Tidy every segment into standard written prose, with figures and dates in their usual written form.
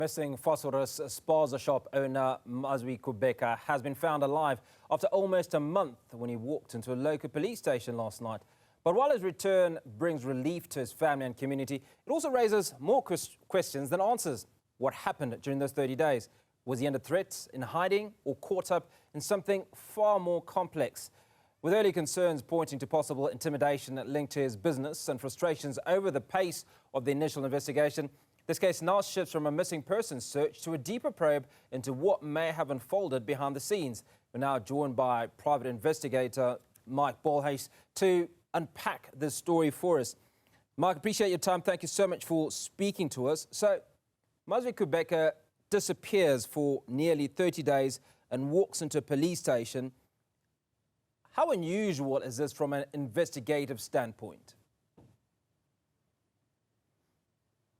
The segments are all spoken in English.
Missing Phosphorus spaza shop owner Mazwi Kubeka has been found alive after almost a month when he walked into a local police station last night. But while his return brings relief to his family and community, it also raises more questions than answers. What happened during those 30 days? Was he under threat, in hiding, or caught up in something far more complex? With early concerns pointing to possible intimidation linked to his business and frustrations over the pace of the initial investigation, this case now shifts from a missing persons search to a deeper probe into what may have unfolded behind the scenes. We're now joined by private investigator Mike Bolhuis to unpack this story for us. Mike, appreciate your time. Thank you so much for speaking to us. So, Mazwi Kubeka disappears for nearly 30 days and walks into a police station. How unusual is this from an investigative standpoint?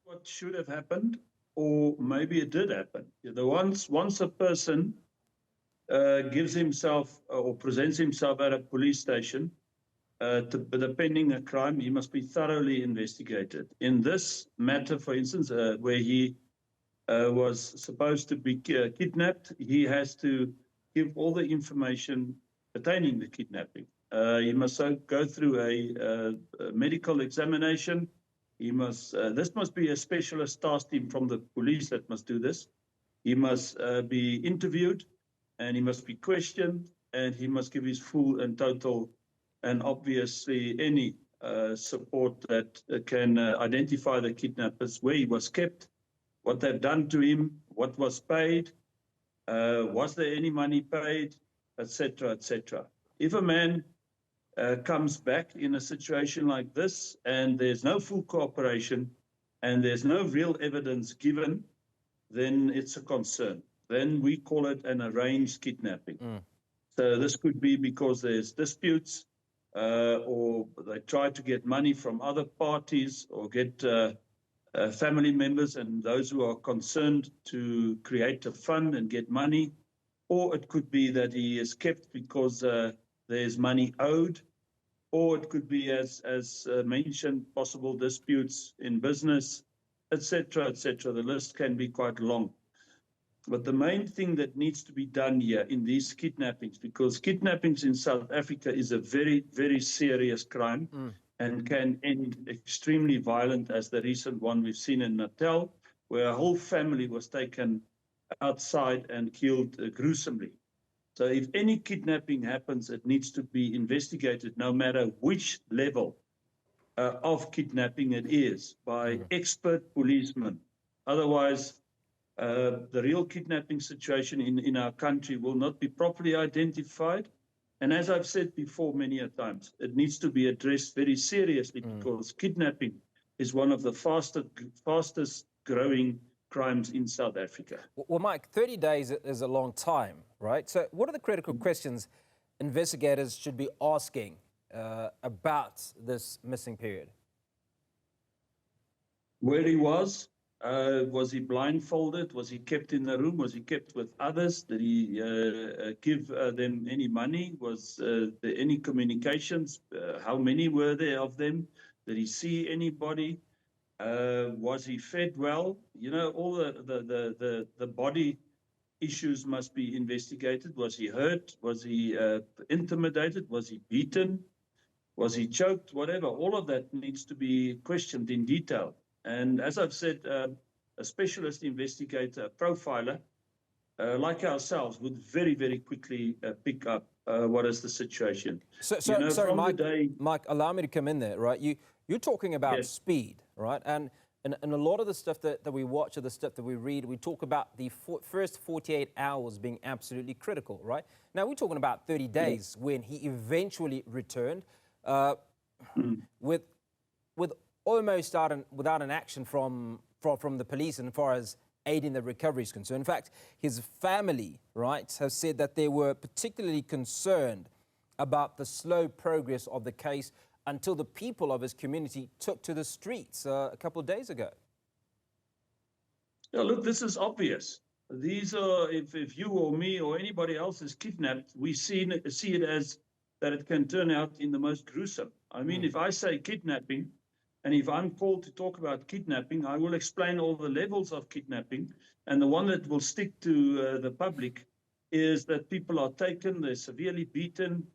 What should have happened, or maybe it did happen. Once a person gives himself or presents himself at a police station pending a crime, he must be thoroughly investigated. In this matter, for instance, where he was supposed to be kidnapped, he has to give all the information pertaining the kidnapping. He must go through a medical examination. This must be a specialist task team from the police that must do this. He must be interviewed, and he must be questioned, and he must give his full and total, and obviously any support that can identify the kidnappers, where he was kept, what they've done to him, what was paid, was there any money paid, etc., etc. If a man comes back in a situation like this and there's no full cooperation and there's no real evidence given, then it's a concern. Then we call it an arranged kidnapping. So this could be because there's disputes or they try to get money from other parties or get family members and those who are concerned to create a fund and get money. Or it could be that he is kept because there's money owed, or it could be, as mentioned, possible disputes in business, etc., etc. The list can be quite long. But the main thing that needs to be done here in these kidnappings, because kidnappings in South Africa is a very, very serious crime and can end extremely violent, as the recent one we've seen in Natal, where a whole family was taken outside and killed gruesomely. So if any kidnapping happens, it needs to be investigated, no matter which level of kidnapping it is, by expert policemen. Otherwise, the real kidnapping situation in our country will not be properly identified. And as I've said before many a times, it needs to be addressed very seriously because kidnapping is one of the fastest growing crimes in South Africa. Well, Mike, 30 days is a long time, right? So what are the critical questions investigators should be asking about this missing period? Where he was he blindfolded? Was he kept in the room? Was he kept with others? Did he give them any money? Was there any communications? How many were there of them? Did he see anybody? Was he fed well? You know, all the body issues must be investigated. Was he hurt? Was he intimidated? Was he beaten? Was he choked? Whatever. All of that needs to be questioned in detail. And as I've said, a specialist investigator, a profiler, like ourselves, would very, very quickly pick up what is the situation. Sorry, Mike, allow me to come in there, right? You're talking about speed, right? And a lot of the stuff that we watch or the stuff that we read, we talk about the first 48 hours being absolutely critical, right? Now, we're talking about 30 days when he eventually returned with almost without an action from the police as far as aiding the recovery is concerned. In fact, his family, right, have said that they were particularly concerned about the slow progress of the case until the people of his community took to the streets a couple of days ago. Yeah, look, this is obvious. These are, if you or me or anybody else is kidnapped, we see it as that it can turn out in the most gruesome. I mean, if I say kidnapping, And if I'm called to talk about kidnapping, I will explain all the levels of kidnapping. And the one that will stick to the public is that people are taken, they're severely beaten,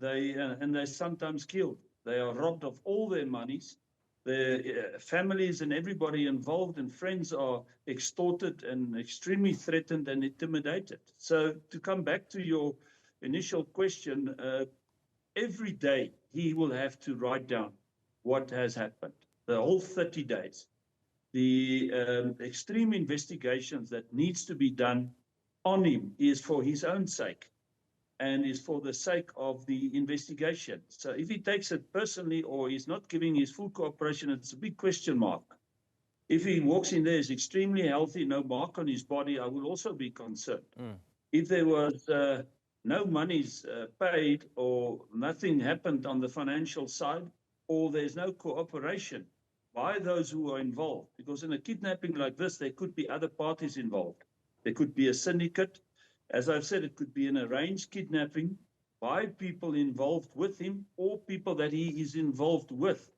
and they're sometimes killed. They are robbed of all their monies. Their families and everybody involved and friends are extorted and extremely threatened and intimidated. So to come back to your initial question, every day he will have to write down what has happened, the whole 30 days, the extreme investigations that needs to be done on him is for his own sake and is for the sake of the investigation. So if he takes it personally or he's not giving his full cooperation, it's a big question mark. If he walks in there, is extremely healthy, no mark on his body, I will also be concerned. If there was no monies paid or nothing happened on the financial side, or there's no cooperation by those who are involved, because in a kidnapping like this, there could be other parties involved. There could be a syndicate. As I've said, it could be an arranged kidnapping by people involved with him or people that he is involved with.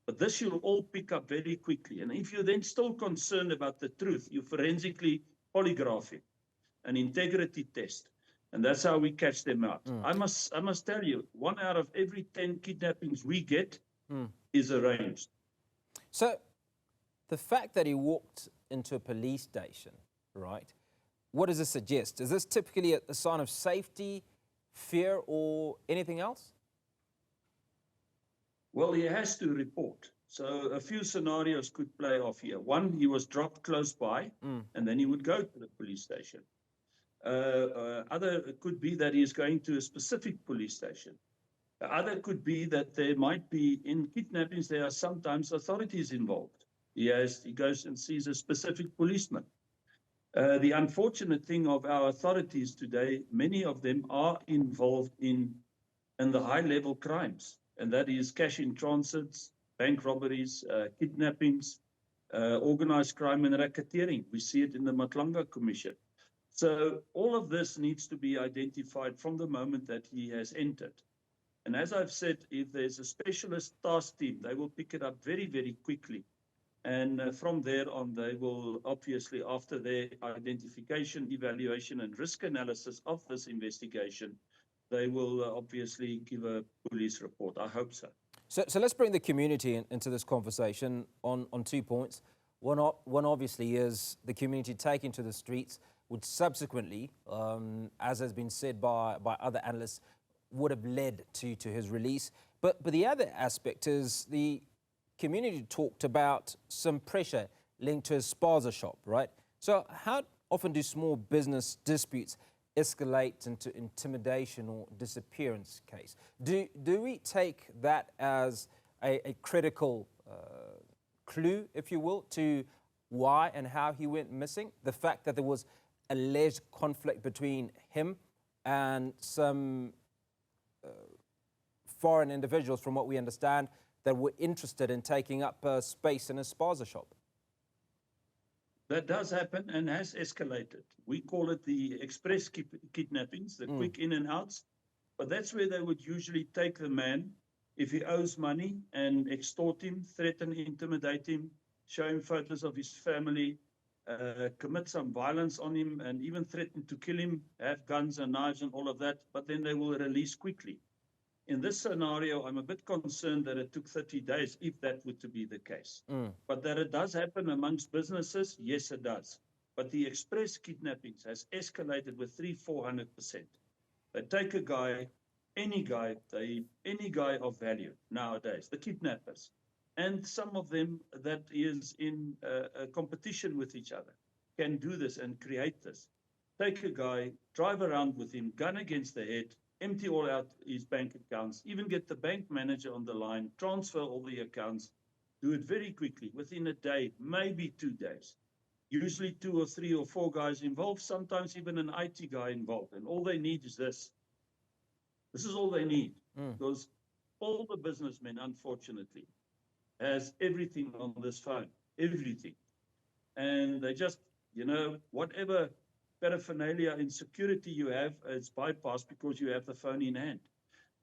But this you'll all pick up very quickly. And if you're then still concerned about the truth, you forensically polygraph him, an integrity test. And that's how we catch them out. I must tell you, 1 out of every 10 kidnappings we get is arranged. So the fact that he walked into a police station, right, what does this suggest? Is this typically a sign of safety, fear, or anything else? Well, he has to report. So a few scenarios could play off here. One, he was dropped close by, and then he would go to the police station. Other could be that he is going to a specific police station. The other could be that there might be, in kidnappings, there are sometimes authorities involved. He goes and sees a specific policeman. The unfortunate thing of our authorities today, many of them are involved in the high-level crimes, and that is cash in transits, bank robberies, kidnappings, organized crime and racketeering. We see it in the Matlanga Commission. So all of this needs to be identified from the moment that he has entered. And as I've said, if there's a specialist task team, they will pick it up very, very quickly. And from there on, they will obviously, after their identification, evaluation, and risk analysis of this investigation, they will obviously give a police report. I hope so. So let's bring the community into this conversation on 2 points. One obviously is the community taking to the streets, which subsequently, as has been said by other analysts, would have led to his release. But the other aspect is the community talked about some pressure linked to a spaza shop, right? So how often do small business disputes escalate into intimidation or disappearance case? Do we take that as a critical clue, if you will, to why and how he went missing? The fact that there was alleged conflict between him and some foreign individuals, from what we understand, that were interested in taking up space in a spaza shop. That does happen and has escalated. We call it the express kidnappings, the quick in and outs. But that's where they would usually take the man if he owes money and extort him, threaten, intimidate him, show him photos of his family, commit some violence on him, and even threaten to kill him, have guns and knives and all of that, but then they will release quickly. In this scenario, I'm a bit concerned that it took 30 days, if that were to be the case. But that it does happen amongst businesses, yes, it does. But the express kidnappings has escalated with 300-400%. They take a guy, any guy of value nowadays, the kidnappers, and some of them that is in a competition with each other, can do this and create this. Take a guy, drive around with him, gun against the head, empty all out his bank accounts, even get the bank manager on the line, transfer all the accounts, do it very quickly, within a day, maybe 2 days. Usually 2 or 3 or 4 guys involved, sometimes even an IT guy involved. And all they need is this. This is all they need. Because all the businessmen, unfortunately, has everything on this phone, everything. And they just, whatever paraphernalia and security you have, it's bypassed because you have the phone in hand.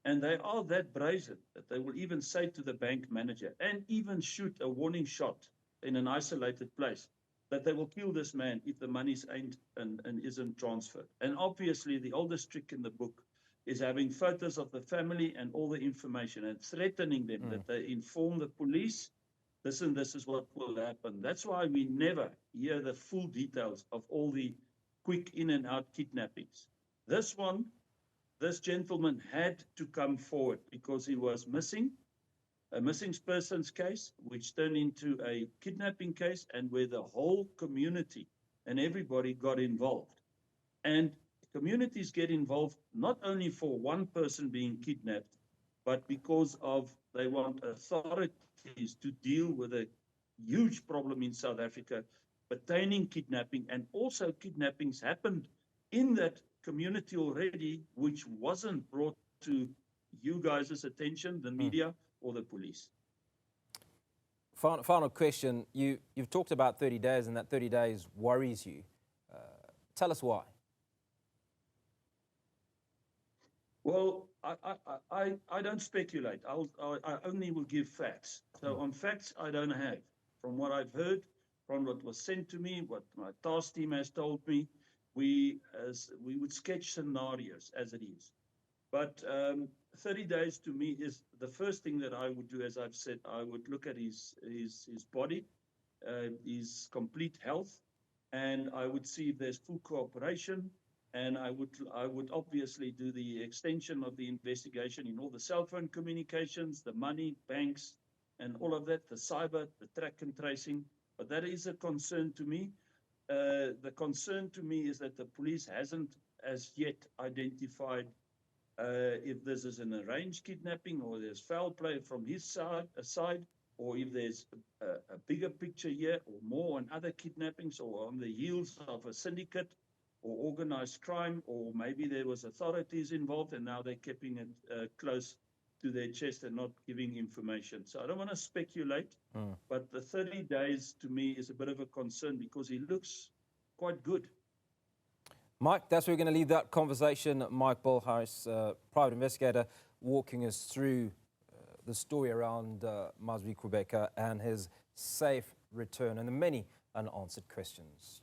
And they are that brazen that they will even say to the bank manager and even shoot a warning shot in an isolated place that they will kill this man if the money's ain't and isn't transferred. And obviously, the oldest trick in the book is having photos of the family and all the information and threatening them that they inform the police. Listen, this is what will happen. That's why we never hear the full details of all the quick in and out kidnappings. This one, this gentleman had to come forward because he was missing, a missing persons case, which turned into a kidnapping case, and where the whole community and everybody got involved. And communities get involved not only for one person being kidnapped, but because of they want authorities to deal with a huge problem in South Africa pertaining kidnapping, and also kidnappings happened in that community already, which wasn't brought to you guys' attention, the media or the police. Final question. You've talked about 30 days, and that 30 days worries you. Tell us why. Well, I don't speculate. I only will give facts. So on facts, I don't have. From what I've heard, from what was sent to me, what my task team has told me, we would sketch scenarios as it is. But 30 days to me is the first thing that I would do. As I've said, I would look at his body, his complete health, and I would see if there's full cooperation. And I would obviously do the extension of the investigation in all the cell phone communications, the money, banks, and all of that, the cyber, the track and tracing. But that is a concern to me. The concern to me is that the police hasn't as yet identified if this is an arranged kidnapping or there's foul play from his side, or if there's a bigger picture here or more on other kidnappings or on the heels of a syndicate or organized crime, or maybe there was authorities involved and now they're keeping it close to their chest and not giving information. So I don't want to speculate, but the 30 days to me is a bit of a concern because he looks quite good. Mike, that's where we're going to leave that conversation. Mike Bolhuis, private investigator, walking us through the story around Mazwi Kubeka and his safe return and the many unanswered questions.